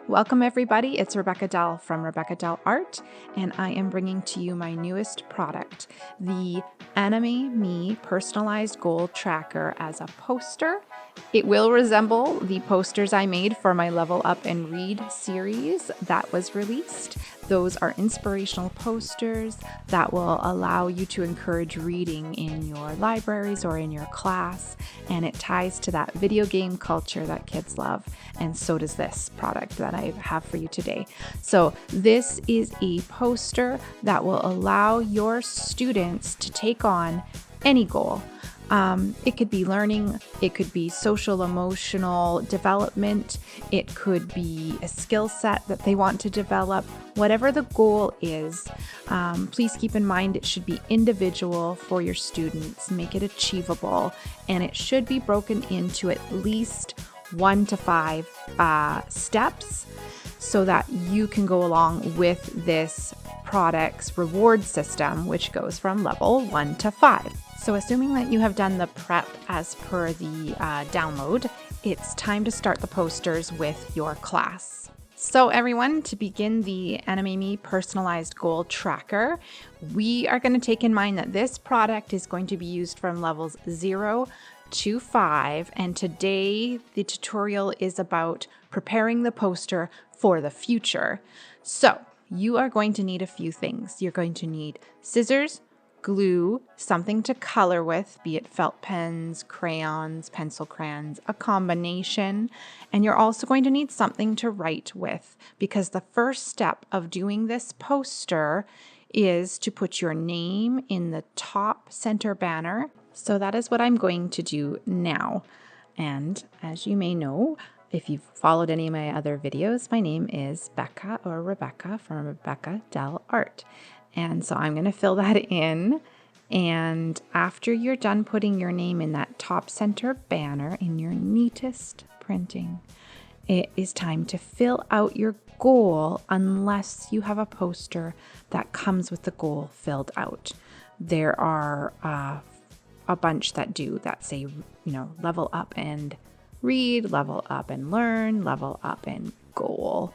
Welcome everybody, it's RebeccaDell from RebeccaDell Art, and I am bringing to you my newest product, the Anime Me Personalized Goal Tracker as a poster. It will resemble the posters I made for my Level Up and Read series that was released. Those are inspirational posters that will allow you to encourage reading in your libraries or in your class, and it ties to that video game culture that kids love, and so does this product that I have for you today. So this is a poster that will allow your students to take on any goal. It could be learning, it could be social emotional development, it could be a skill set that they want to develop. Whatever the goal is, please keep in mind it should be individual for your students, make it achievable, and it should be broken into at least 1 to 5 steps so that you can go along with this product's reward system, which goes from level 1 to 5. So assuming that you have done the prep as per the download, it's time to start the posters with your class. So everyone, to begin the Anime Me Personalized Goal Tracker, we are going to take in mind that this product is going to be used from levels 0 to 5, and today the tutorial is about preparing the poster for the future. So you are going to need a few things. You're going to need scissors, glue, something to color with, be it felt pens, crayons, pencil crayons, a combination. And you're also going to need something to write with, because the first step of doing this poster is to put your name in the top center banner. So that is what I'm going to do now. And as you may know, if you've followed any of my other videos, my name is Becca or Rebecca from RebeccaDell Art. And so I'm going to fill that in. And after you're done putting your name in that top center banner in your neatest printing, it is time to fill out your goal unless you have a poster that comes with the goal filled out. There are a bunch that do that say, level up and read, level up and learn, level up and goal.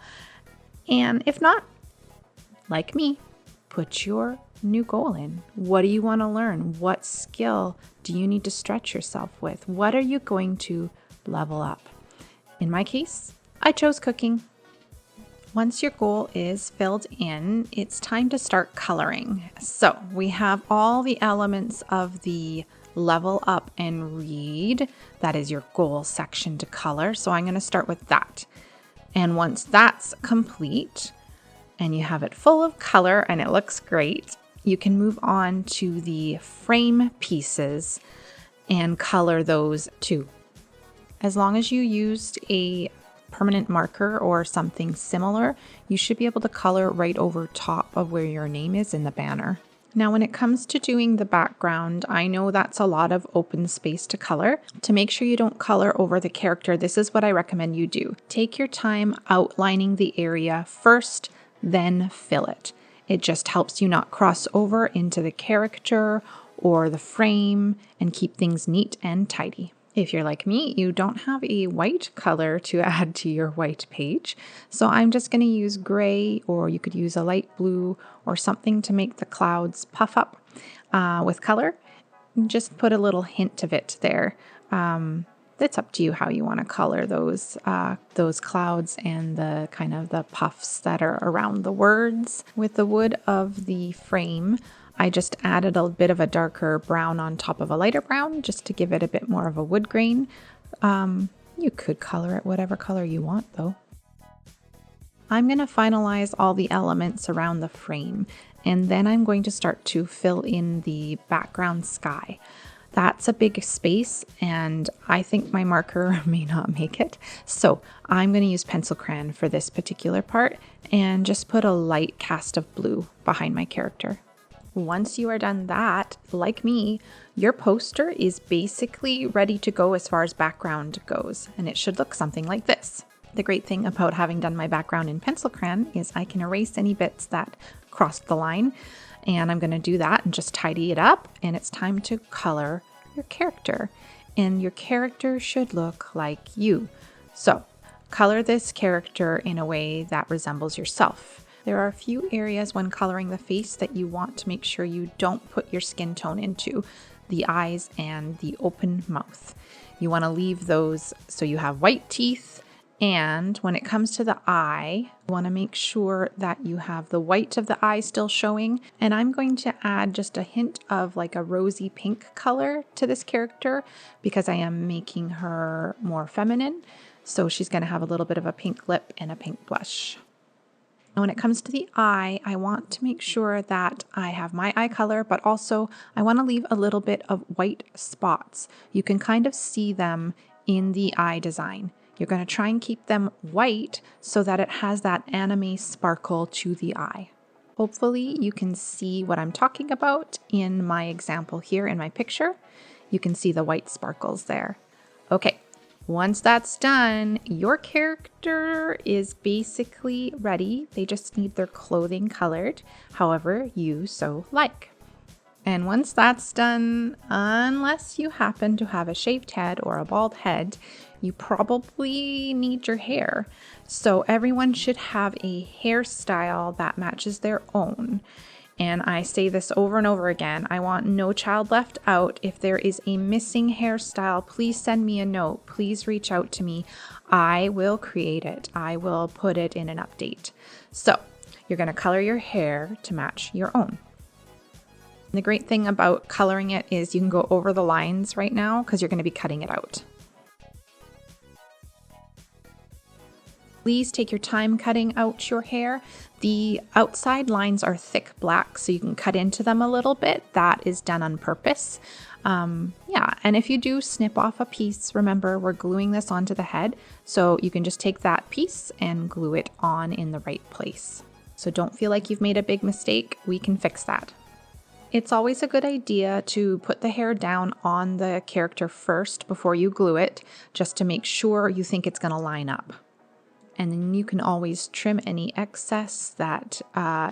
And if not, like me, put your new goal in. What do you want to learn? What skill do you need to stretch yourself with? What are you going to level up? In my case, I chose cooking. Once your goal is filled in, it's time to start coloring. So we have all the elements of the level up and read. That is your goal section to color. So I'm going to start with that. And once that's complete, and you have it full of color and it looks great, you can move on to the frame pieces and color those too. As long as you used a permanent marker or something similar, you should be able to color right over top of where your name is in the banner. Now, when it comes to doing the background, I know that's a lot of open space to color. To make sure you don't color over the character, this is what I recommend you do. Take your time outlining the area first, then fill it. It just helps you not cross over into the character or the frame and keep things neat and tidy. If you're like me, you don't have a white color to add to your white page. So I'm just going to use gray, or you could use a light blue or something to make the clouds puff up with color. Just put a little hint of it there. It's up to you how you want to color those clouds and the kind of the puffs that are around the words. With the wood of the frame, I just added a bit of a darker brown on top of a lighter brown just to give it a bit more of a wood grain. You could color it whatever color you want though. I'm going to finalize all the elements around the frame, and then I'm going to start to fill in the background sky. That's a big space, and I think my marker may not make it. So I'm going to use pencil crayon for this particular part and just put a light cast of blue behind my character. Once you are done that, like me, your poster is basically ready to go as far as background goes, and it should look something like this. The great thing about having done my background in pencil crayon is I can erase any bits that crossed the line. And I'm going to do that and just tidy it up, and it's time to color your character. And your character should look like you. So color this character in a way that resembles yourself. There are a few areas when coloring the face that you want to make sure you don't put your skin tone into: the eyes and the open mouth. You want to leave those so you have white teeth. And when it comes to the eye, you want to make sure that you have the white of the eye still showing. And I'm going to add just a hint of like a rosy pink color to this character because I am making her more feminine. So she's going to have a little bit of a pink lip and a pink blush. And when it comes to the eye, I want to make sure that I have my eye color, but also I want to leave a little bit of white spots. You can kind of see them in the eye design. You're going to try and keep them white so that it has that anime sparkle to the eye. Hopefully you can see what I'm talking about in my example here in my picture. You can see the white sparkles there. Okay, once that's done, your character is basically ready. They just need their clothing colored however you so like. And once that's done, unless you happen to have a shaved head or a bald head, you probably need your hair. So everyone should have a hairstyle that matches their own. And I say this over and over again, I want no child left out. If there is a missing hairstyle, please send me a note. Please reach out to me. I will create it. I will put it in an update. So you're going to color your hair to match your own. The great thing about coloring it is you can go over the lines right now because you're going to be cutting it out. Please take your time cutting out your hair. The outside lines are thick black, so you can cut into them a little bit. That is done on purpose. And if you do snip off a piece, remember we're gluing this onto the head, so you can just take that piece and glue it on in the right place. So don't feel like you've made a big mistake. We can fix that. It's always a good idea to put the hair down on the character first before you glue it, just to make sure you think it's going to line up. And then you can always trim any excess that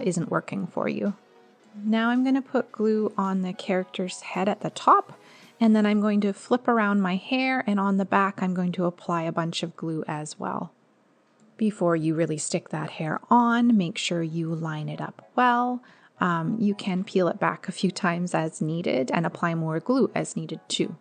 isn't working for you. Now I'm going to put glue on the character's head at the top, and then I'm going to flip around my hair, and on the back I'm going to apply a bunch of glue as well. Before you really stick that hair on, make sure you line it up well. You can peel it back a few times as needed and apply more glue as needed too.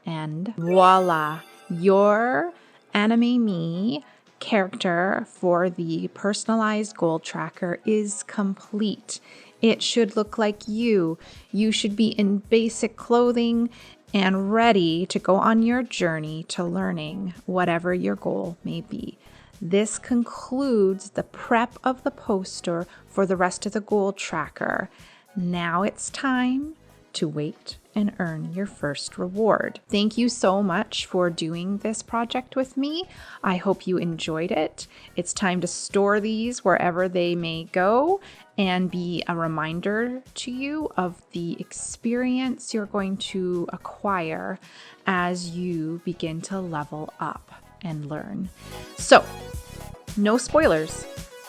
And voila, your Anime Me character for the personalized goal tracker is complete. It should look like you. You should be in basic clothing and ready to go on your journey to learning whatever your goal may be. This concludes the prep of the poster for the rest of the goal tracker. Now it's time to wait and earn your first reward. Thank you so much for doing this project with me. I hope you enjoyed it. It's time to store these wherever they may go and be a reminder to you of the experience you're going to acquire as you begin to level up and learn. So, no spoilers.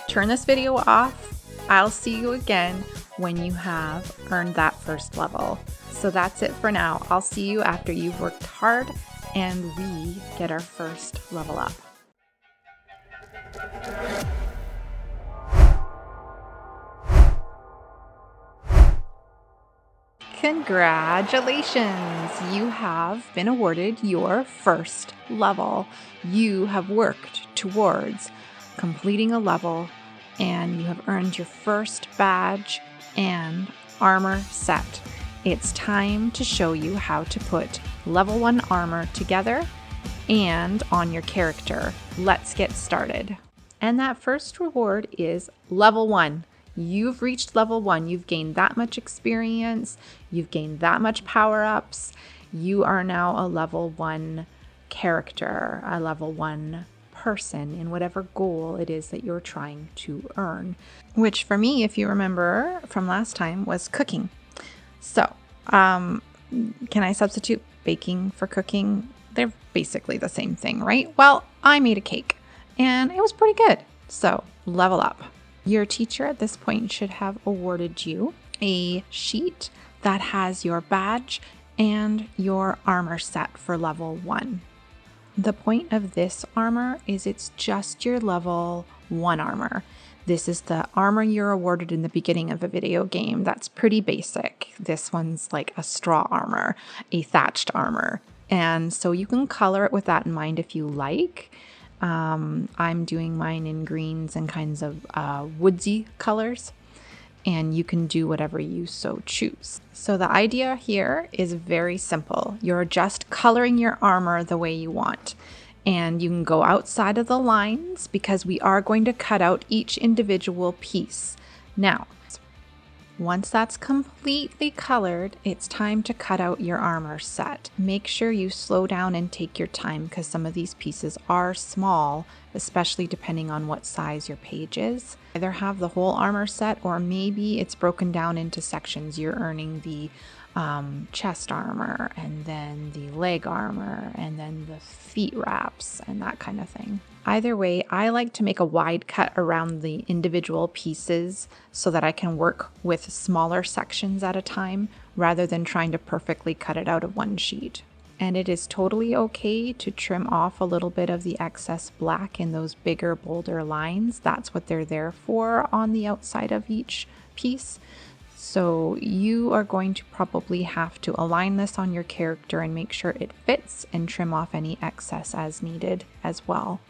Turn this video off. I'll see you again when you have earned that first level. So that's it for now. I'll see you after you've worked hard and we get our first level up. Congratulations! You have been awarded your first level. You have worked towards completing a level and you have earned your first badge and armor set. It's time to show you how to put level 1 armor together and on your character. Let's get started. And that first reward is level 1. You've reached level 1. You've gained that much experience. You've gained that much power-ups. You are now a level 1 character, a level 1 person in whatever goal it is that you're trying to earn. Which for me, if you remember from last time, was cooking. So, can I substitute baking for cooking? They're basically the same thing, right? Well, I made a cake and it was pretty good. So, level up. Your teacher at this point should have awarded you a sheet that has your badge and your armor set for level 1. The point of this armor is it's just your level 1 armor. This is the armor you're awarded in the beginning of a video game. That's pretty basic. This one's like a straw armor, a thatched armor. And so you can color it with that in mind if you like. I'm doing mine in greens and kinds of woodsy colors, and you can do whatever you so choose. So the idea here is very simple. You're just coloring your armor the way you want. And you can go outside of the lines because we are going to cut out each individual piece. Now, once that's completely colored, it's time to cut out your armor set. Make sure you slow down and take your time because some of these pieces are small, especially depending on what size your page is. Either have the whole armor set or maybe it's broken down into sections. You're earning the chest armor and then the leg armor and then the feet wraps and that kind of thing. Either way, I like to make a wide cut around the individual pieces so that I can work with smaller sections at a time rather than trying to perfectly cut it out of one sheet. And it is totally okay to trim off a little bit of the excess black in those bigger, bolder lines. That's what they're there for on the outside of each piece. So you are going to probably have to align this on your character and make sure it fits and trim off any excess as needed as well.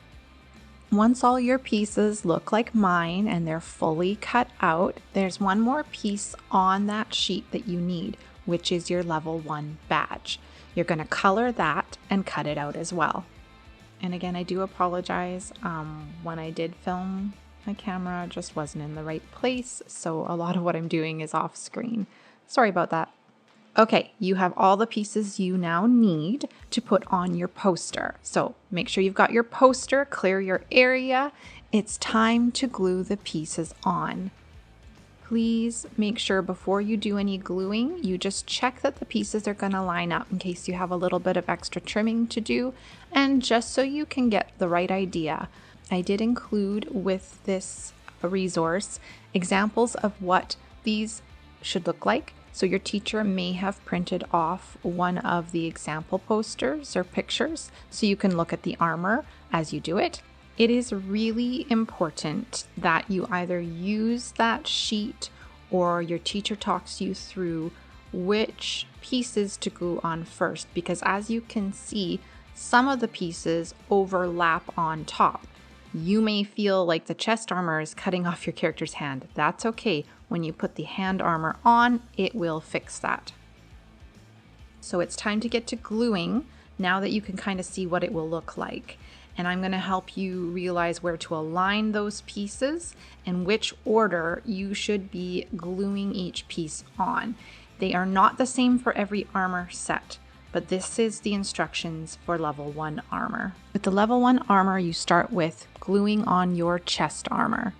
Once all your pieces look like mine and they're fully cut out, there's one more piece on that sheet that you need, which is your level 1 badge. You're going to color that and cut it out as well. And again, I do apologize. When I did film, my camera just wasn't in the right place, so a lot of what I'm doing is off screen. Sorry about that. Okay, you have all the pieces you now need to put on your poster. So make sure you've got your poster, clear your area. It's time to glue the pieces on. Please make sure before you do any gluing, you just check that the pieces are going to line up in case you have a little bit of extra trimming to do, and just so you can get the right idea. I did include with this resource examples of what these should look like. So your teacher may have printed off one of the example posters or pictures so you can look at the armor as you do it. It is really important that you either use that sheet or your teacher talks you through which pieces to glue on first, because as you can see, some of the pieces overlap on top. You may feel like the chest armor is cutting off your character's hand. That's okay. When you put the hand armor on, it will fix that. So it's time to get to gluing now that you can kind of see what it will look like. And I'm going to help you realize where to align those pieces and which order you should be gluing each piece on. They are not the same for every armor set, but this is the instructions for level 1 armor. With the level 1 armor, you start with gluing on your chest armor.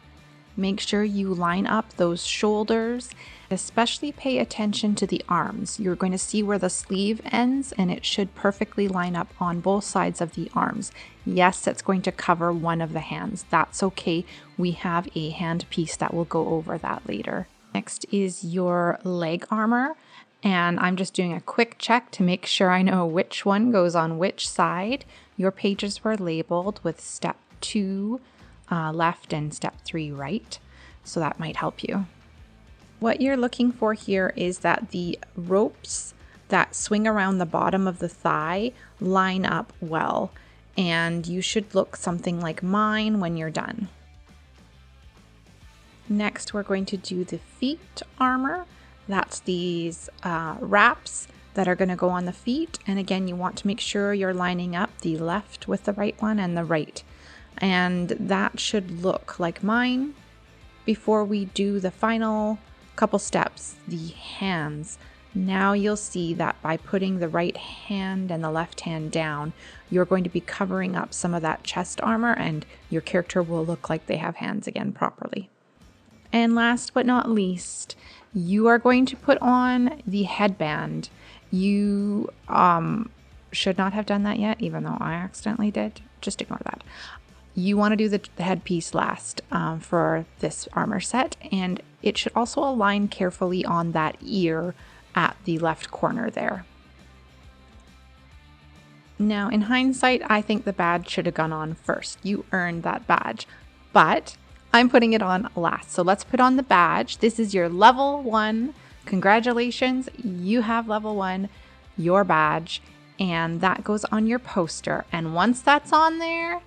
Make sure you line up those shoulders, especially pay attention to the arms. You're going to see where the sleeve ends and it should perfectly line up on both sides of the arms. Yes, it's going to cover one of the hands. That's okay. We have a hand piece that will go over that later. Next is your leg armor. And I'm just doing a quick check to make sure I know which one goes on which side. Your pages were labeled with step 2 left and step 3 right, so that might help you. What you're looking for here is that the ropes that swing around the bottom of the thigh line up well, and you should look something like mine when you're done. Next, we're going to do the feet armor. That's these wraps that are going to go on the feet. And again, you want to make sure you're lining up the left with the right one and the right. And that should look like mine. Before we do the final couple steps, the hands. Now you'll see that by putting the right hand and the left hand down, you're going to be covering up some of that chest armor and your character will look like they have hands again properly. And last but not least, you are going to put on the headband. You should not have done that yet, even though I accidentally did. Just ignore that. You want to do the headpiece last for this armor set, and it should also align carefully on that ear at the left corner there. Now, in hindsight, I think the badge should have gone on first. You earned that badge, but I'm putting it on last. So let's put on the badge. This is your level 1. Congratulations, you have level 1, your badge, and that goes on your poster. And once that's on there,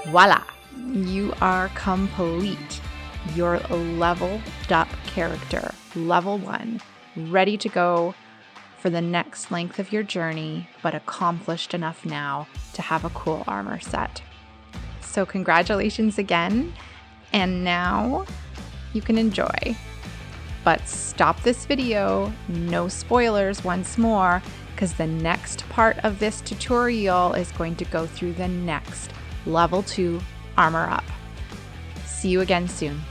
voila, you are complete. Your leveled up character, level 1, ready to go for the next length of your journey, but accomplished enough now to have a cool armor set. So congratulations again, and now you can enjoy. But stop this video, no spoilers once more, because the next part of this tutorial is going to go through the next level 2 armor up. See you again soon.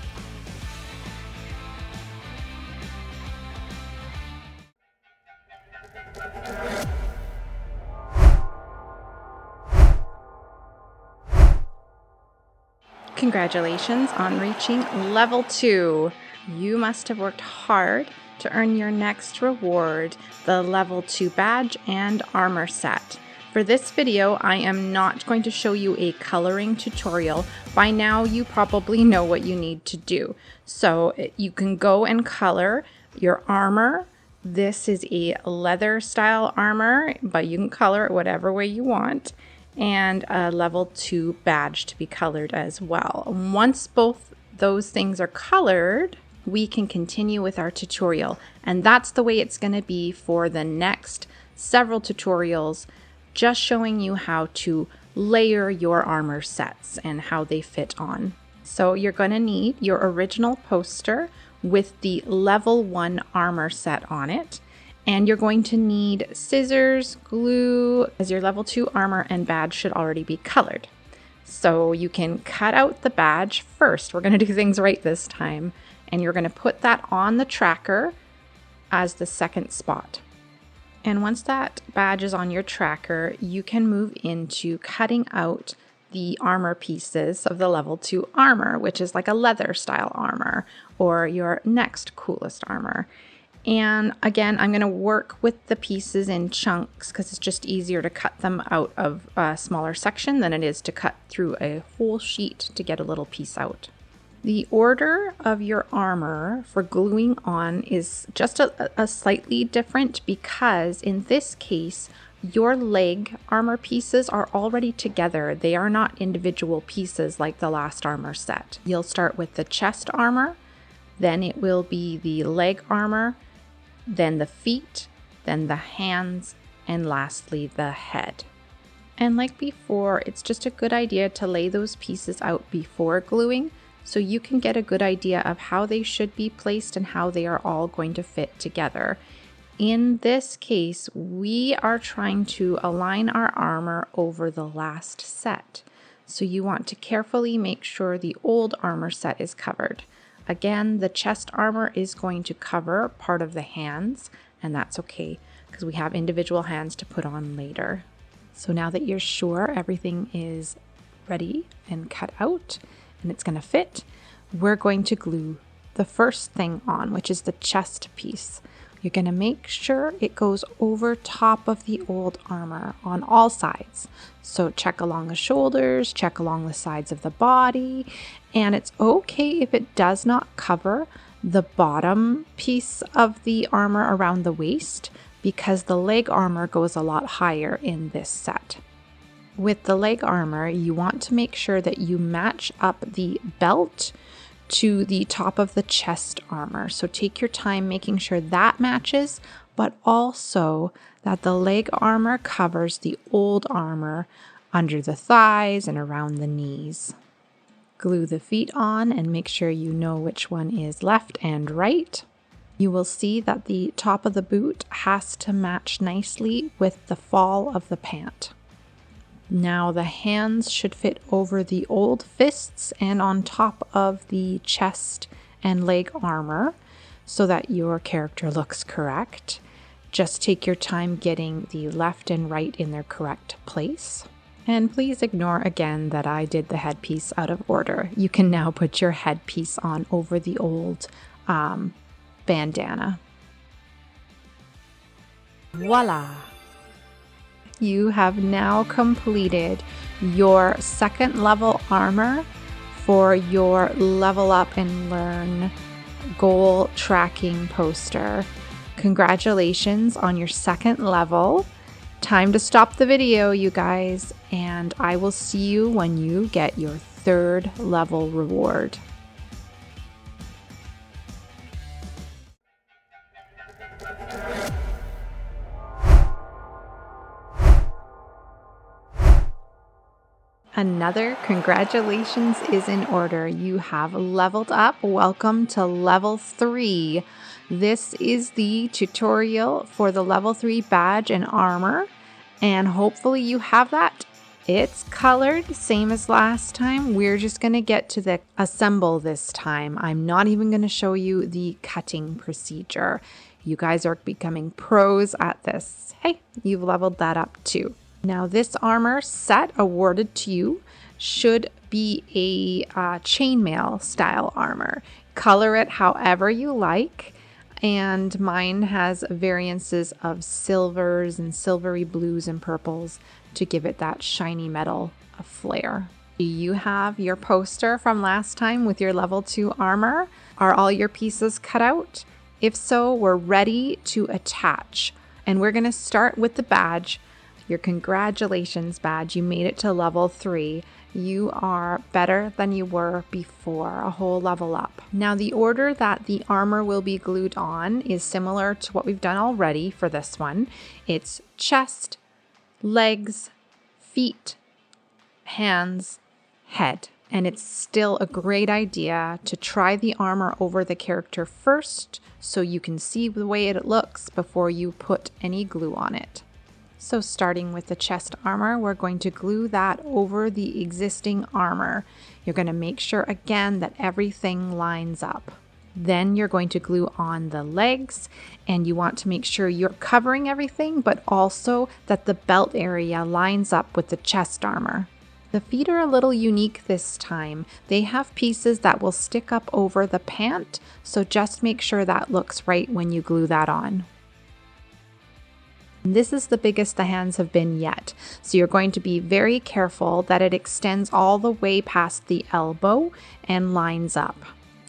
Congratulations on reaching level 2. You must have worked hard to earn your next reward, the level 2 badge and armor set. For this video, I am not going to show you a coloring tutorial. By now, you probably know what you need to do. So you can go and color your armor. This is a leather style armor, but you can color it whatever way you want. And a level 2 badge to be colored as well. Once both those things are colored, we can continue with our tutorial. And that's the way it's going to be for the next several tutorials, just showing you how to layer your armor sets and how they fit on. So you're going to need your original poster with the level 1 armor set on it. And you're going to need scissors, glue, as your level 2 armor and badge should already be colored. So you can cut out the badge first. We're going to do things right this time. And you're going to put that on the tracker as the second spot. And once that badge is on your tracker, you can move into cutting out the armor pieces of the level 2 armor, which is like a leather style armor or your next coolest armor. And again, I'm going to work with the pieces in chunks because it's just easier to cut them out of a smaller section than it is to cut through a whole sheet to get a little piece out. The order of your armor for gluing on is just a slightly different because in this case, your leg armor pieces are already together. They are not individual pieces like the last armor set. You'll start with the chest armor, then it will be the leg armor, then the feet, then the hands, and lastly the head. And like before, it's just a good idea to lay those pieces out before gluing so you can get a good idea of how they should be placed and how they are all going to fit together. In this case, we are trying to align our armor over the last set. So you want to carefully make sure the old armor set is covered. Again, the chest armor is going to cover part of the hands, and that's okay because we have individual hands to put on later. So now that you're sure everything is ready and cut out and it's going to fit, we're going to glue the first thing on, which is the chest piece. You're going to make sure it goes over top of the old armor on all sides. So check along the shoulders, check along the sides of the body, and it's okay if it does not cover the bottom piece of the armor around the waist because the leg armor goes a lot higher in this set. With the leg armor, you want to make sure that you match up the belt to the top of the chest armor. So take your time making sure that matches, but also that the leg armor covers the old armor under the thighs and around the knees. Glue the feet on and make sure you know which one is left and right. You will see that the top of the boot has to match nicely with the fall of the pant. Now the hands should fit over the old fists and on top of the chest and leg armor so that your character looks correct. Just take your time getting the left and right in their correct place. And please ignore again that I did the headpiece out of order. You can now put your headpiece on over the old bandana. Voila! You have now completed your second level armor for your Level Up and Learn goal tracking poster. Congratulations on your second level. Time to stop the video, you guys, and I will see you when you get your third level reward. Another congratulations is in order. You have leveled up. Welcome to level 3. This is the tutorial for the level 3 badge and armor, and hopefully you have that. It's colored, same as last time. We're just going to get to the assemble this time. I'm not even going to show you the cutting procedure. You guys are becoming pros at this. Hey, you've leveled that up too. Now this armor set awarded to you should be a chainmail style armor. Color it however you like, and mine has variances of silvers and silvery blues and purples to give it that shiny metal flair. Do you have your poster from last time with your level 2 armor? Are all your pieces cut out? If so, we're ready to attach, and we're going to start with the badge. Your congratulations badge, you made it to level 3. You are better than you were before, a whole level up. Now the order that the armor will be glued on is similar to what we've done already for this one. It's chest, legs, feet, hands, head. And it's still a great idea to try the armor over the character first so you can see the way it looks before you put any glue on it. So starting with the chest armor, we're going to glue that over the existing armor. You're going to make sure again that everything lines up. Then you're going to glue on the legs, and you want to make sure you're covering everything, but also that the belt area lines up with the chest armor. The feet are a little unique this time. They have pieces that will stick up over the pant, so just make sure that looks right when you glue that on. This is the biggest the hands have been yet, so you're going to be very careful that it extends all the way past the elbow and lines up.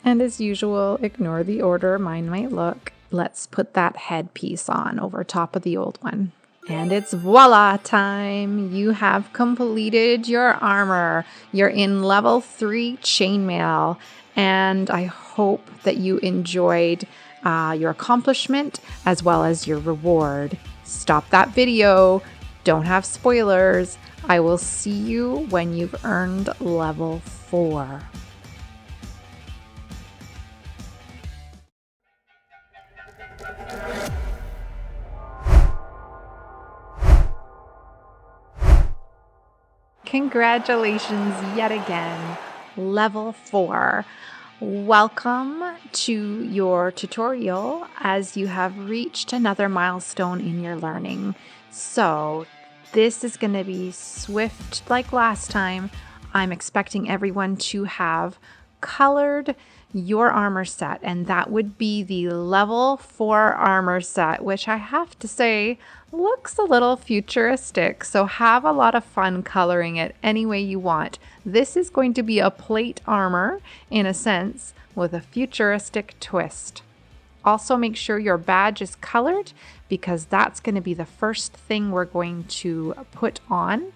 And as usual, ignore the order mine might look. Let's put that headpiece on over top of the old one. And it's voila time! You have completed your armor. You're in level 3 chainmail, and I hope that you enjoyed your accomplishment as well as your reward. Stop that video. Don't have spoilers. I will see you when you've earned level 4. Congratulations yet again, level 4. Welcome to your tutorial as you have reached another milestone in your learning. So this is going to be swift like last time. I'm expecting everyone to have colored your armor set, and that would be the level 4 armor set, which I have to say looks a little futuristic, so have a lot of fun coloring it any way you want. This is going to be a plate armor in a sense with a futuristic twist. Also make sure your badge is colored because that's going to be the first thing we're going to put on,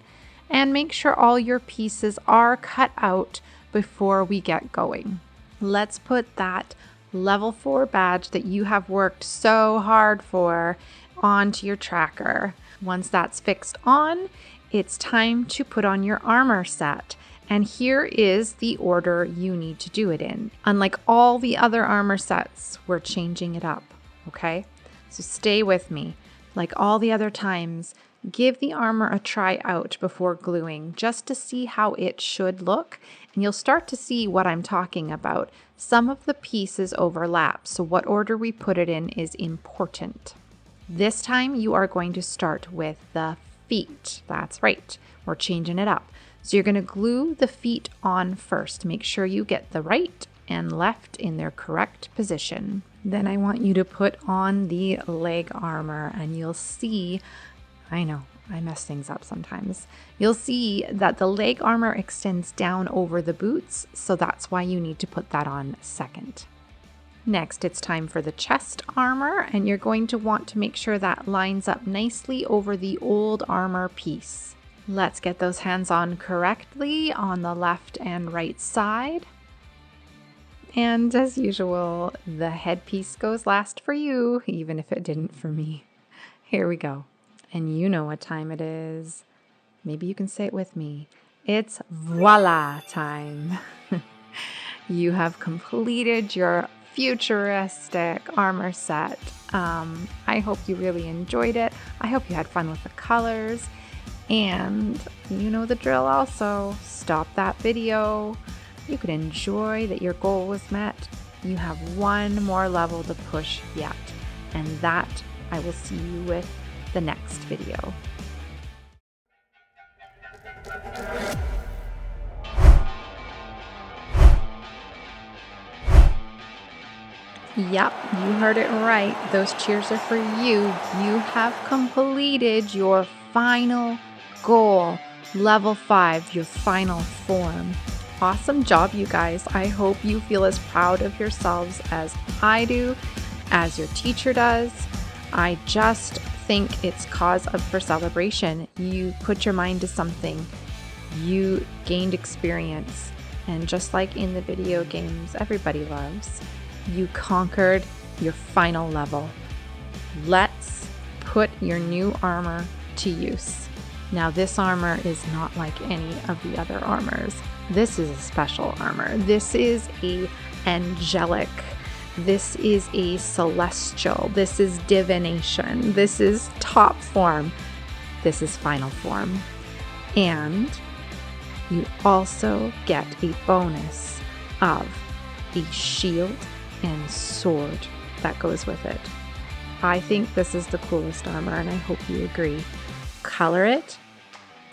and make sure all your pieces are cut out before we get going. Let's put that level 4 badge that you have worked so hard for onto your tracker. Once that's fixed on, it's time to put on your armor set. And here is the order you need to do it in. Unlike all the other armor sets, we're changing it up, okay? So stay with me. Like all the other times, give the armor a try out before gluing just to see how it should look, and you'll start to see what I'm talking about. Some of the pieces overlap, so what order we put it in is important. This time you are going to start with the feet. That's right, we're changing it up. So you're going to glue the feet on first. Make sure you get the right and left in their correct position. Then I want you to put on the leg armor, and you'll see, I know, I mess things up sometimes. You'll see that the leg armor extends down over the boots, so that's why you need to put that on second. Next, it's time for the chest armor, and you're going to want to make sure that lines up nicely over the old armor piece. Let's get those hands on correctly on the left and right side. And as usual, the headpiece goes last for you, even if it didn't for me. Here we go. And you know what time it is. Maybe you can say it with me. It's voila time. You have completed your futuristic armor set. I hope you really enjoyed it. I hope you had fun with the colors. And you know the drill also. Stop that video. You could enjoy that your goal was met. You have one more level to push yet. And that I will see you with the next video. Yep, you heard it right. Those cheers are for you. You have completed your final goal, level 5, your final form. Awesome job, you guys. I hope you feel as proud of yourselves as I do, as your teacher does. I just think it's cause for celebration. You put your mind to something. You gained experience. And just like in the video games everybody loves, you conquered your final level. Let's put your new armor to use. Now, this armor is not like any of the other armors. This is a special armor. This is a angelic. This is a celestial. This is divination. This is top form. This is final form. And you also get a bonus of a shield and sword that goes with it. I think this is the coolest armor, and I hope you agree. Color it,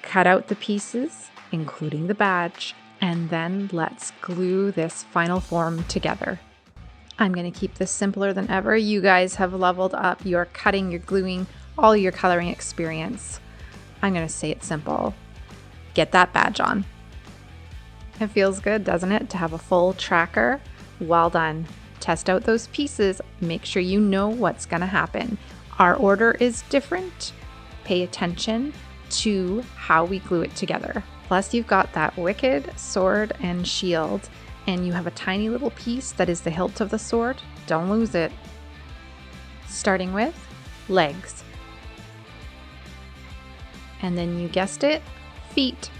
cut out the pieces, including the badge, and then let's glue this final form together. I'm going to keep this simpler than ever. You guys have leveled up your cutting, your gluing, all your coloring experience. I'm going to say it simple. Get that badge on. It feels good, doesn't it, to have a full tracker? Well done. Test out those pieces. Make sure you know what's going to happen. Our order is different. Pay attention to how we glue it together. Plus, you've got that wicked sword and shield, and you have a tiny little piece that is the hilt of the sword. Don't lose it. Starting with legs. And then you guessed it, feet.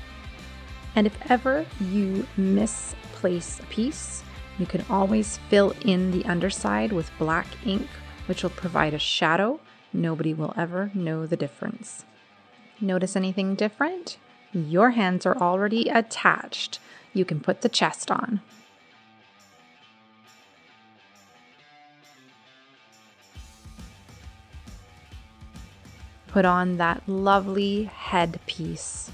And if ever you misplace a piece, you can always fill in the underside with black ink, which will provide a shadow. Nobody will ever know the difference. Notice anything different? Your hands are already attached. You can put the chest on. Put on that lovely headpiece.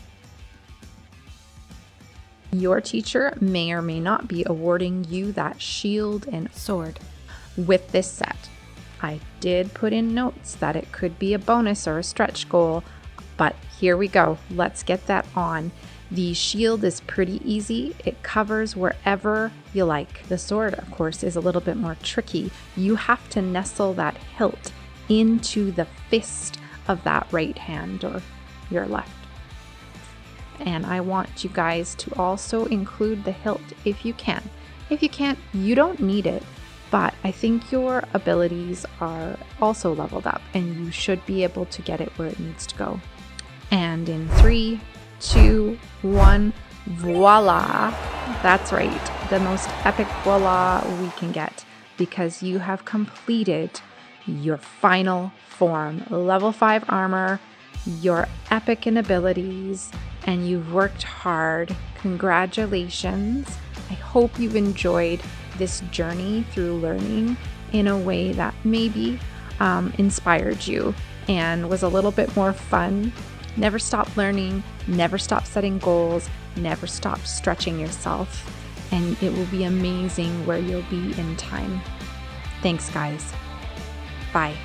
Your teacher may or may not be awarding you that shield and sword with this set. I did put in notes that it could be a bonus or a stretch goal, but here we go. Let's get that on. The shield is pretty easy. It covers wherever you like. The sword, of course, is a little bit more tricky. You have to nestle that hilt into the fist of that right hand or your left. And I want you guys to also include the hilt if you can. If you can't, you don't need it, but I think your abilities are also leveled up and you should be able to get it where it needs to go. And in 3, 2, 1, voila! That's right, the most epic voila we can get, because you have completed your final form, level 5 armor, your epic in abilities, and you've worked hard. Congratulations. I hope you've enjoyed this journey through learning in a way that maybe inspired you and was a little bit more fun. Never stop learning, never stop setting goals, never stop stretching yourself, and it will be amazing where you'll be in time. Thanks, guys. Bye.